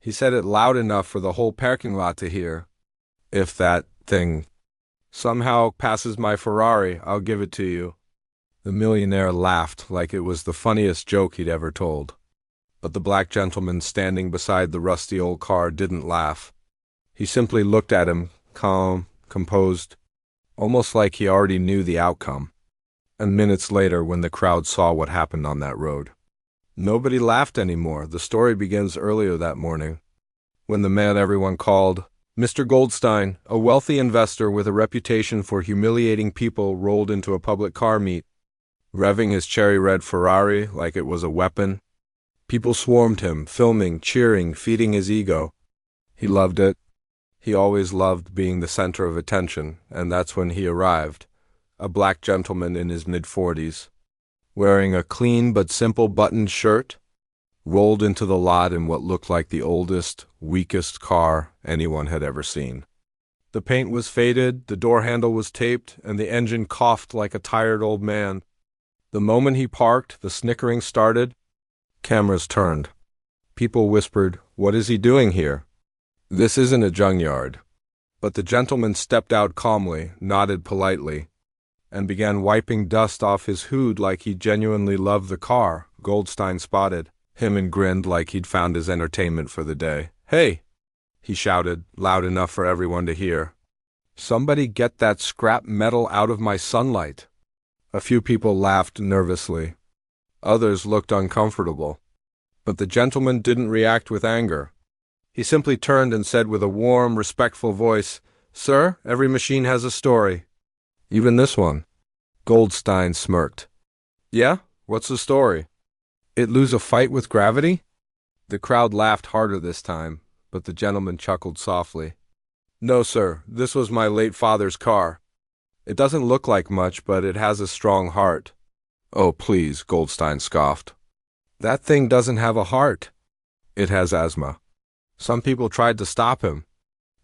He said it loud enough for the whole parking lot to hear. If that thing somehow passes my Ferrari, I'll give it to you. The millionaire laughed like it was the funniest joke he'd ever told. But the black gentleman standing beside the rusty old car didn't laugh. He simply looked at him, calm, composed, almost like he already knew the outcome. And minutes later, when the crowd saw what happened on that road, nobody laughed anymore. The story begins earlier that morning, when the man everyone called Mr. Goldstein, a wealthy investor with a reputation for humiliating people, rolled into a public car meet, revving his cherry-red Ferrari like it was a weapon. People swarmed him, filming, cheering, feeding his ego. He loved it. He always loved being the center of attention, and that's when he arrived, a black gentleman in his mid-40s, wearing a clean but simple buttoned shirt, rolled into the lot in what looked like the oldest, weakest car anyone had ever seen. The paint was faded, the door handle was taped, and the engine coughed like a tired old man. The moment he parked, the snickering started. Cameras turned. People whispered, "What is he doing here? This isn't a junkyard." But the gentleman stepped out calmly, nodded politely, and began wiping dust off his hood like he genuinely loved the car. Goldstein spotted him and grinned like he'd found his entertainment for the day. "Hey!" he shouted, loud enough for everyone to hear. "Somebody get that scrap metal out of my sunlight." A few people laughed nervously. Others looked uncomfortable. But the gentleman didn't react with anger. He simply turned and said with a warm, respectful voice, "Sir, every machine has a story. Even this one." Goldstein smirked. "Yeah? What's the story? It lose a fight with gravity?" The crowd laughed harder this time, but the gentleman chuckled softly. "No, sir, this was my late father's car. It doesn't look like much, but it has a strong heart." "Oh, please," Goldstein scoffed. "That thing doesn't have a heart. It has asthma. Some people tried to stop him.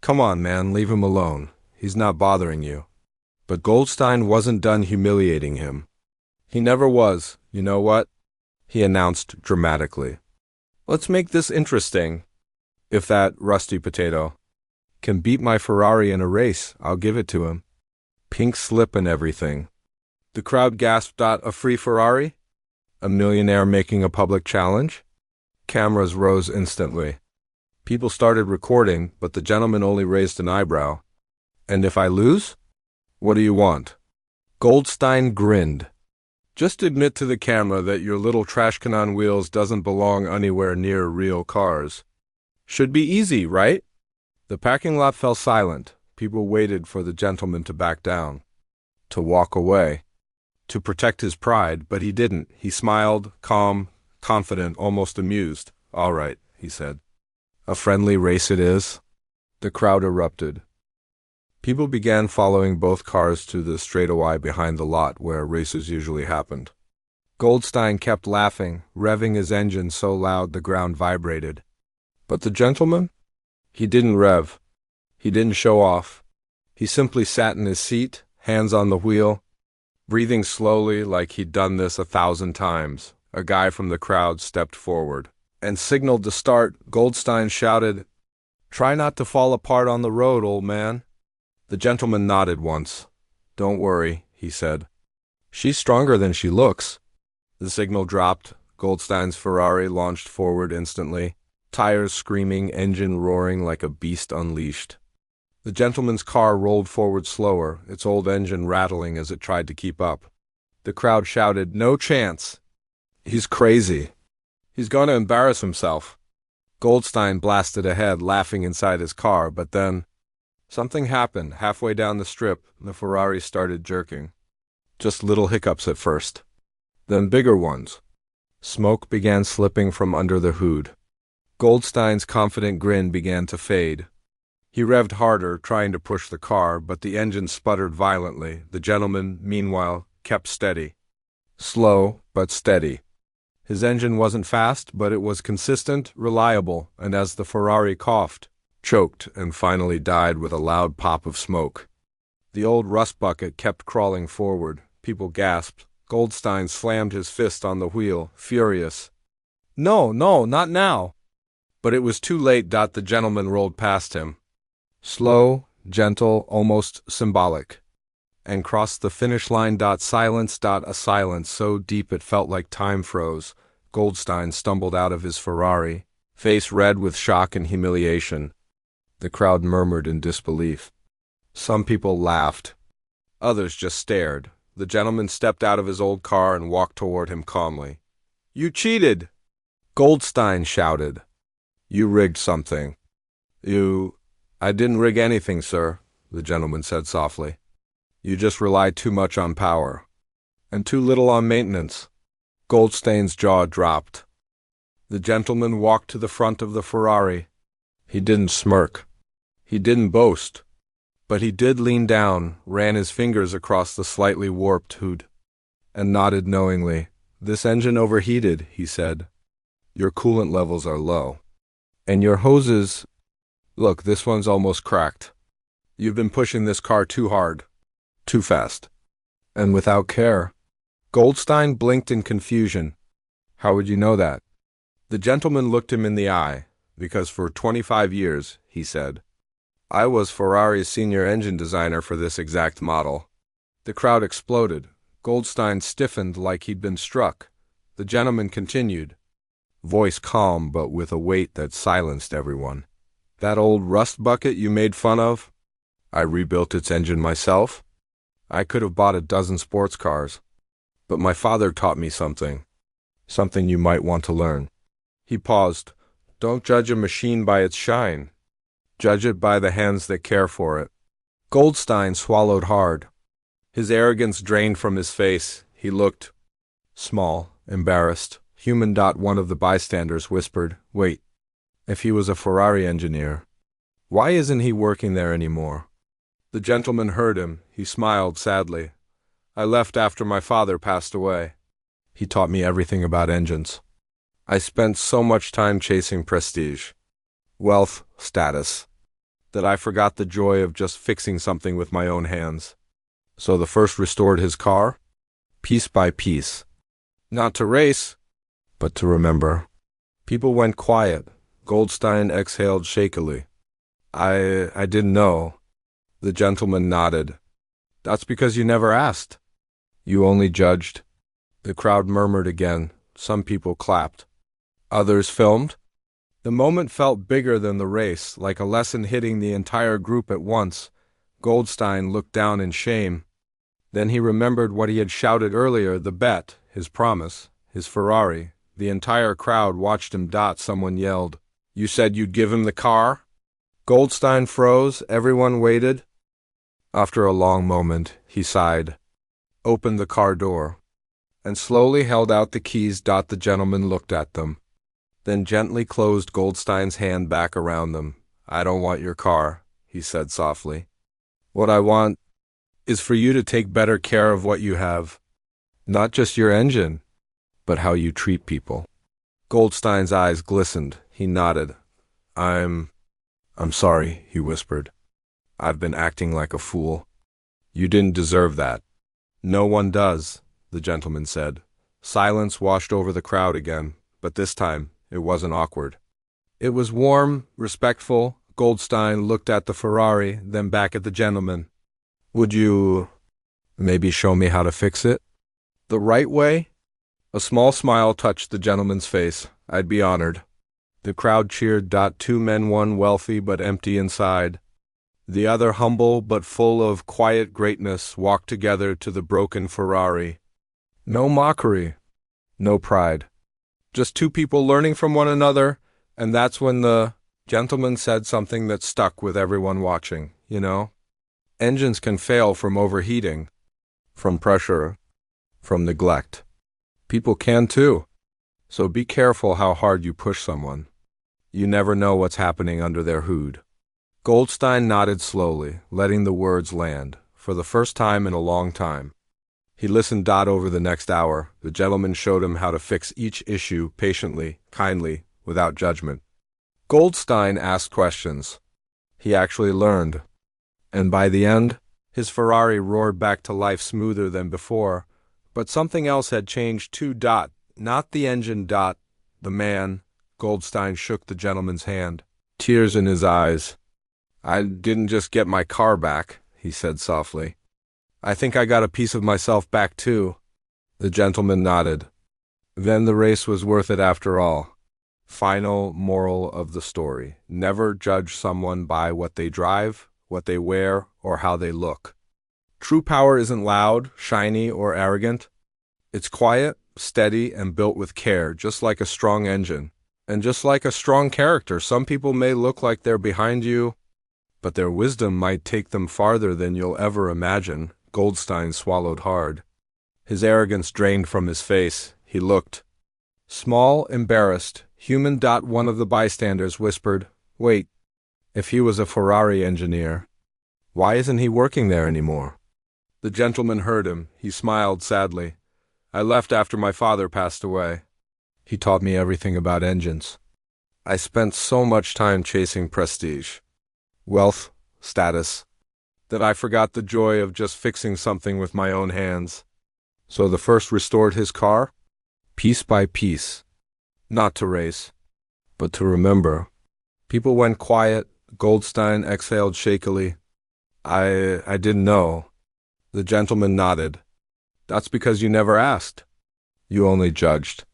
Come on, man, leave him alone. He's not bothering you." But Goldstein wasn't done humiliating him. He never was. "You know what?" he announced dramatically. "Let's make this interesting. If that rusty potato can beat my Ferrari in a race, I'll give it to him. Pink slip and everything." The crowd gasped out, "A free Ferrari? A millionaire making a public challenge?" Cameras rose instantly. People started recording, but the gentleman only raised an eyebrow. "And if I lose? What do you want?" Goldstein grinned. "Just admit to the camera that your little trash can on wheels doesn't belong anywhere near real cars. Should be easy, right?" The parking lot fell silent. People waited for the gentleman to back down, to walk away, to protect his pride, but he didn't. He smiled, calm, confident, almost amused. "All right," he said. "A friendly race it is." The crowd erupted. People began following both cars to the straightaway behind the lot where races usually happened. Goldstein kept laughing, revving his engine so loud the ground vibrated. But the gentleman? He didn't rev. He didn't show off. He simply sat in his seat, hands on the wheel, breathing slowly like he'd done this 1,000 times. A guy from the crowd stepped forward and signaled to start. Goldstein shouted, "Try not to fall apart on the road, old man." The gentleman nodded once. "Don't worry," he said. "She's stronger than she looks." The signal dropped. Goldstein's Ferrari launched forward instantly, tires screaming, engine roaring like a beast unleashed. The gentleman's car rolled forward slower, its old engine rattling as it tried to keep up. The crowd shouted, "No chance. He's crazy. He's going to embarrass himself." Goldstein blasted ahead, laughing inside his car, but then something happened. Halfway down the strip, the Ferrari started jerking. Just little hiccups at first, then bigger ones. Smoke began slipping from under the hood. Goldstein's confident grin began to fade. He revved harder, trying to push the car, but the engine sputtered violently. The gentleman, meanwhile, kept steady. Slow, but steady. His engine wasn't fast, but it was consistent, reliable, and as the Ferrari coughed, choked, and finally died with a loud pop of smoke, the old rust bucket kept crawling forward. People gasped. Goldstein slammed his fist on the wheel, furious. "No, no, not now." But it was too late. The gentleman rolled past him. Slow, gentle, almost symbolic. And crossed the finish line. Silence. A silence so deep it felt like time froze. Goldstein stumbled out of his Ferrari, face red with shock and humiliation. The crowd murmured in disbelief. Some people laughed. Others just stared. The gentleman stepped out of his old car and walked toward him calmly. "You cheated!" Goldstein shouted. "You rigged something." I didn't rig anything, sir," the gentleman said softly. "You just rely too much on power. And too little on maintenance." Goldstein's jaw dropped. The gentleman walked to the front of the Ferrari. He didn't smirk. He didn't boast. But he did lean down, ran his fingers across the slightly warped hood, and nodded knowingly. "This engine overheated," he said. "Your coolant levels are low. And your hoses... Look, this one's almost cracked. You've been pushing this car too hard, too fast, and without care." Goldstein blinked in confusion. "How would you know that?" The gentleman looked him in the eye. "Because for 25 years, he said, I was Ferrari's senior engine designer for this exact model." The crowd exploded. Goldstein stiffened like he'd been struck. The gentleman continued, voice calm but with a weight that silenced everyone. "That old rust bucket you made fun of? I rebuilt its engine myself. I could have bought a dozen sports cars. But my father taught me something. Something you might want to learn." He paused. "Don't judge a machine by its shine. Judge it by the hands that care for it." Goldstein swallowed hard. His arrogance drained from his face. He looked small, embarrassed, human. One of the bystanders whispered, "Wait, if he was a Ferrari engineer, why isn't he working there anymore?" The gentleman heard him. He smiled sadly. "I left after my father passed away. He taught me everything about engines. I spent so much time chasing prestige, wealth, status, that I forgot the joy of just fixing something with my own hands. So the first restored his car, piece by piece. Not to race, but to remember." People went quiet. Goldstein exhaled shakily. I didn't know." The gentleman nodded. "That's because you never asked. You only judged." The crowd murmured again. Some people clapped. Others filmed. The moment felt bigger than the race, like a lesson hitting the entire group at once. Goldstein looked down in shame. Then he remembered what he had shouted earlier, the bet, his promise, his Ferrari. The entire crowd watched him. Someone yelled, "You said you'd give him the car?" Goldstein froze. Everyone waited. After a long moment, he sighed, opened the car door, and slowly held out the keys. The gentleman looked at them, then gently closed Goldstein's hand back around them. "I don't want your car," he said softly. "What I want is for you to take better care of what you have. Not just your engine, but how you treat people." Goldstein's eyes glistened. He nodded. I'm sorry," he whispered. "I've been acting like a fool. You didn't deserve that." "No one does," the gentleman said. Silence washed over the crowd again, but this time it wasn't awkward. It was warm, respectful. Goldstein looked at the Ferrari, then back at the gentleman. "Would you maybe show me how to fix it? The right way?" A small smile touched the gentleman's face. "I'd be honored." The crowd cheered. Two men, one wealthy but empty inside, the other humble but full of quiet greatness, walked together to the broken Ferrari. No mockery, no pride. Just two people learning from one another, and that's when the gentleman said something that stuck with everyone watching. Engines can fail from overheating, from pressure, from neglect. People can too. So be careful how hard you push someone. You never know what's happening under their hood. Goldstein nodded slowly, letting the words land, for the first time in a long time. He listened. Over the next hour, the gentleman showed him how to fix each issue patiently, kindly, without judgment. Goldstein asked questions. He actually learned. And by the end, his Ferrari roared back to life smoother than before. But something else had changed too. Not the engine. The man, Goldstein shook the gentleman's hand, tears in his eyes. I didn't just get my car back, he said softly. I think I got a piece of myself back too. The gentleman nodded. Then the race was worth it after all. Final moral of the story. Never judge someone by what they drive, what they wear, or how they look. True power isn't loud, shiny, or arrogant. It's quiet, steady, and built with care, just like a strong engine. And just like a strong character, some people may look like they're behind you, but their wisdom might take them farther than you'll ever imagine. Goldstein swallowed hard. His arrogance drained from his face. He looked small, embarrassed, human. One of the bystanders whispered, "Wait, if he was a Ferrari engineer, why isn't he working there anymore?" The gentleman heard him. He smiled sadly. "I left after my father passed away. He taught me everything about engines. I spent so much time chasing prestige, wealth, status, that I forgot the joy of just fixing something with my own hands. So the first restored his car, piece by piece, not to race, but to remember." People went quiet. Goldstein exhaled shakily. I didn't know." The gentleman nodded. "That's because you never asked. You only judged."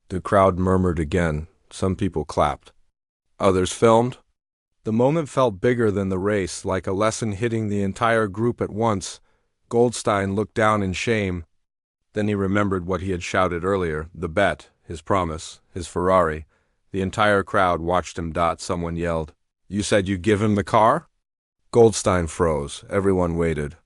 The crowd murmured again. Some people clapped. Others filmed. The moment felt bigger than the race, like a lesson hitting the entire group at once. Goldstein looked down in shame. Then he remembered what he had shouted earlier, the bet, his promise, his Ferrari. The entire crowd watched him. Someone yelled, "You said you'd give him the car?" Goldstein froze. Everyone waited.